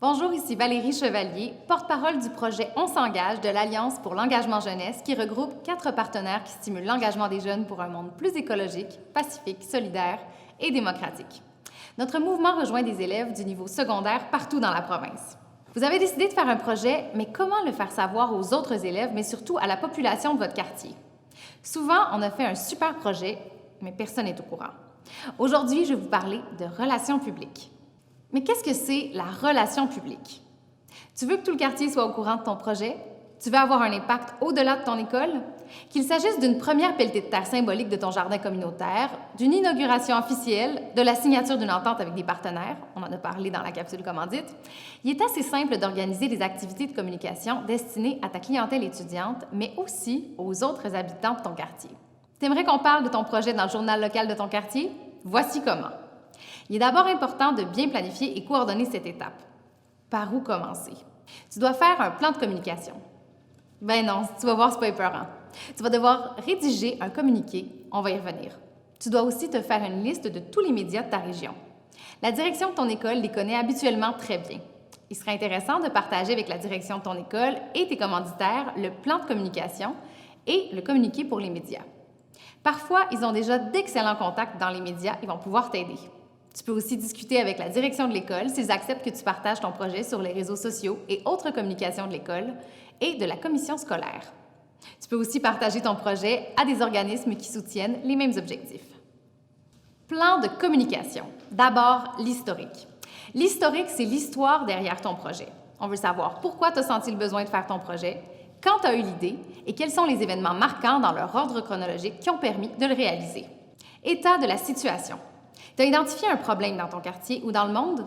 Bonjour, ici Valérie Chevalier, porte-parole du projet On s'engage de l'Alliance pour l'engagement jeunesse qui regroupe 4 partenaires qui stimulent l'engagement des jeunes pour un monde plus écologique, pacifique, solidaire et démocratique. Notre mouvement rejoint des élèves du niveau secondaire partout dans la province. Vous avez décidé de faire un projet, mais comment le faire savoir aux autres élèves, mais surtout à la population de votre quartier? Souvent, on a fait un super projet, mais personne n'est au courant. Aujourd'hui, je vais vous parler de relations publiques. Mais qu'est-ce que c'est la relation publique? Tu veux que tout le quartier soit au courant de ton projet? Tu veux avoir un impact au-delà de ton école? Qu'il s'agisse d'une première pelletée de terre symbolique de ton jardin communautaire, d'une inauguration officielle, de la signature d'une entente avec des partenaires, on en a parlé dans la capsule commandite, il est assez simple d'organiser des activités de communication destinées à ta clientèle étudiante, mais aussi aux autres habitants de ton quartier. T'aimerais qu'on parle de ton projet dans le journal local de ton quartier? Voici comment. Il est d'abord important de bien planifier et coordonner cette étape. Par où commencer? Tu dois faire un plan de communication. Ben non, tu vas voir, c'est pas épeurant. Tu vas devoir rédiger un communiqué, on va y revenir. Tu dois aussi te faire une liste de tous les médias de ta région. La direction de ton école les connaît habituellement très bien. Il serait intéressant de partager avec la direction de ton école et tes commanditaires le plan de communication et le communiqué pour les médias. Parfois, ils ont déjà d'excellents contacts dans les médias, ils vont pouvoir t'aider. Tu peux aussi discuter avec la direction de l'école s'ils acceptent que tu partages ton projet sur les réseaux sociaux et autres communications de l'école et de la commission scolaire. Tu peux aussi partager ton projet à des organismes qui soutiennent les mêmes objectifs. Plan de communication. D'abord, l'historique. L'historique, c'est l'histoire derrière ton projet. On veut savoir pourquoi tu as senti le besoin de faire ton projet, quand tu as eu l'idée et quels sont les événements marquants dans leur ordre chronologique qui ont permis de le réaliser. État de la situation. Tu as identifié un problème dans ton quartier ou dans le monde?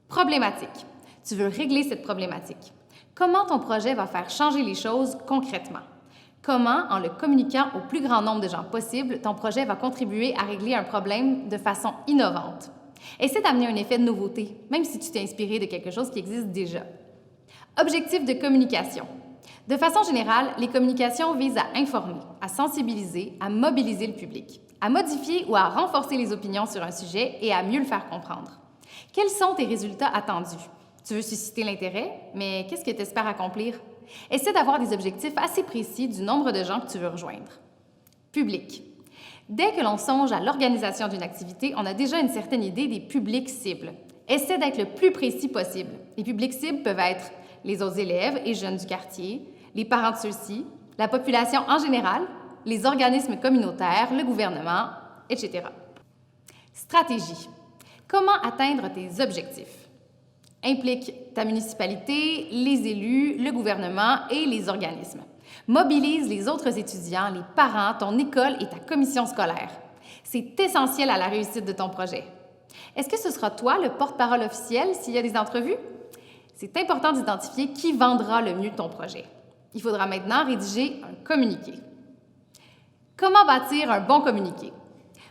Problématique. Tu veux régler cette problématique. Comment ton projet va faire changer les choses concrètement? Comment, en le communiquant au plus grand nombre de gens possible, ton projet va contribuer à régler un problème de façon innovante? Essaie d'amener un effet de nouveauté, même si tu t'es inspiré de quelque chose qui existe déjà. Objectif de communication. De façon générale, les communications visent à informer, à sensibiliser, à mobiliser le public, à modifier ou à renforcer les opinions sur un sujet et à mieux le faire comprendre. Quels sont tes résultats attendus? Tu veux susciter l'intérêt, mais qu'est-ce que tu espères accomplir? Essaie d'avoir des objectifs assez précis du nombre de gens que tu veux rejoindre. Public. Dès que l'on songe à l'organisation d'une activité, on a déjà une certaine idée des publics cibles. Essaie d'être le plus précis possible. Les publics cibles peuvent être les autres élèves et jeunes du quartier, les parents de ceux-ci, la population en général, les organismes communautaires, le gouvernement, etc. Stratégie. Comment atteindre tes objectifs? Implique ta municipalité, les élus, le gouvernement et les organismes. Mobilise les autres étudiants, les parents, ton école et ta commission scolaire. C'est essentiel à la réussite de ton projet. Est-ce que ce sera toi le porte-parole officiel s'il y a des entrevues? C'est important d'identifier qui vendra le mieux ton projet. Il faudra maintenant rédiger un communiqué. Comment bâtir un bon communiqué?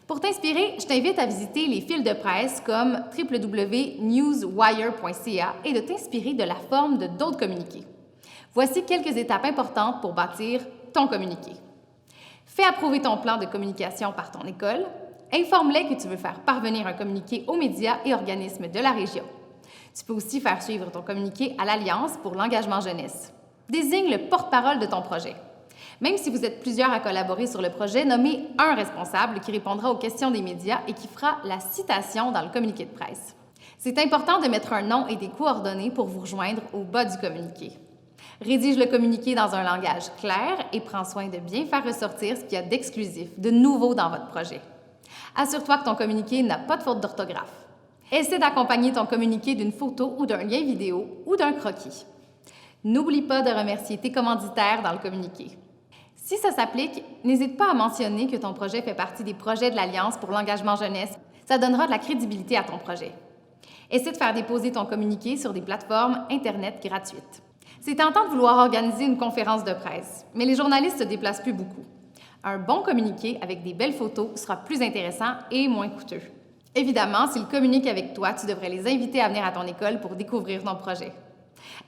Pour t'inspirer, je t'invite à visiter les fils de presse comme www.newswire.ca et de t'inspirer de la forme de d'autres communiqués. Voici quelques étapes importantes pour bâtir ton communiqué. Fais approuver ton plan de communication par ton école. Informe-les que tu veux faire parvenir un communiqué aux médias et organismes de la région. Tu peux aussi faire suivre ton communiqué à l'Alliance pour l'engagement jeunesse. Désigne le porte-parole de ton projet. Même si vous êtes plusieurs à collaborer sur le projet, nommez un responsable qui répondra aux questions des médias et qui fera la citation dans le communiqué de presse. C'est important de mettre un nom et des coordonnées pour vous rejoindre au bas du communiqué. Rédige le communiqué dans un langage clair et prends soin de bien faire ressortir ce qu'il y a d'exclusif, de nouveau dans votre projet. Assure-toi que ton communiqué n'a pas de faute d'orthographe. Essaie d'accompagner ton communiqué d'une photo ou d'un lien vidéo ou d'un croquis. N'oublie pas de remercier tes commanditaires dans le communiqué. Si ça s'applique, n'hésite pas à mentionner que ton projet fait partie des projets de l'Alliance pour l'engagement jeunesse. Ça donnera de la crédibilité à ton projet. Essaie de faire déposer ton communiqué sur des plateformes Internet gratuites. C'est tentant de vouloir organiser une conférence de presse, mais les journalistes se déplacent plus beaucoup. Un bon communiqué avec des belles photos sera plus intéressant et moins coûteux. Évidemment, s'ils communiquent avec toi, tu devrais les inviter à venir à ton école pour découvrir ton projet.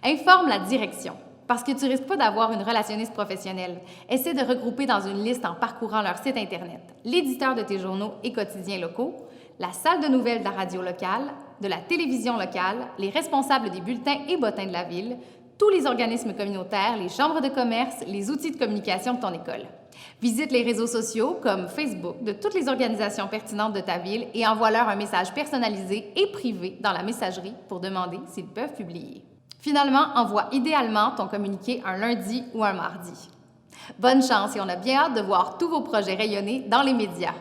Informe la direction. Parce que tu risques pas d'avoir une relationniste professionnelle. Essaie de regrouper dans une liste en parcourant leur site Internet, l'éditeur de tes journaux et quotidiens locaux, la salle de nouvelles de la radio locale, de la télévision locale, les responsables des bulletins et bottins de la ville, tous les organismes communautaires, les chambres de commerce, les outils de communication de ton école. Visite les réseaux sociaux comme Facebook de toutes les organisations pertinentes de ta ville et envoie-leur un message personnalisé et privé dans la messagerie pour demander s'ils peuvent publier. Finalement, envoie idéalement ton communiqué un lundi ou un mardi. Bonne chance et on a bien hâte de voir tous vos projets rayonner dans les médias.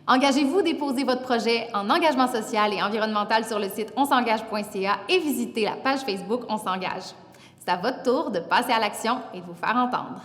Engagez-vous, déposez votre projet en engagement social et environnemental sur le site onsengage.ca et visitez la page Facebook On s'engage. C'est à votre tour de passer à l'action et de vous faire entendre.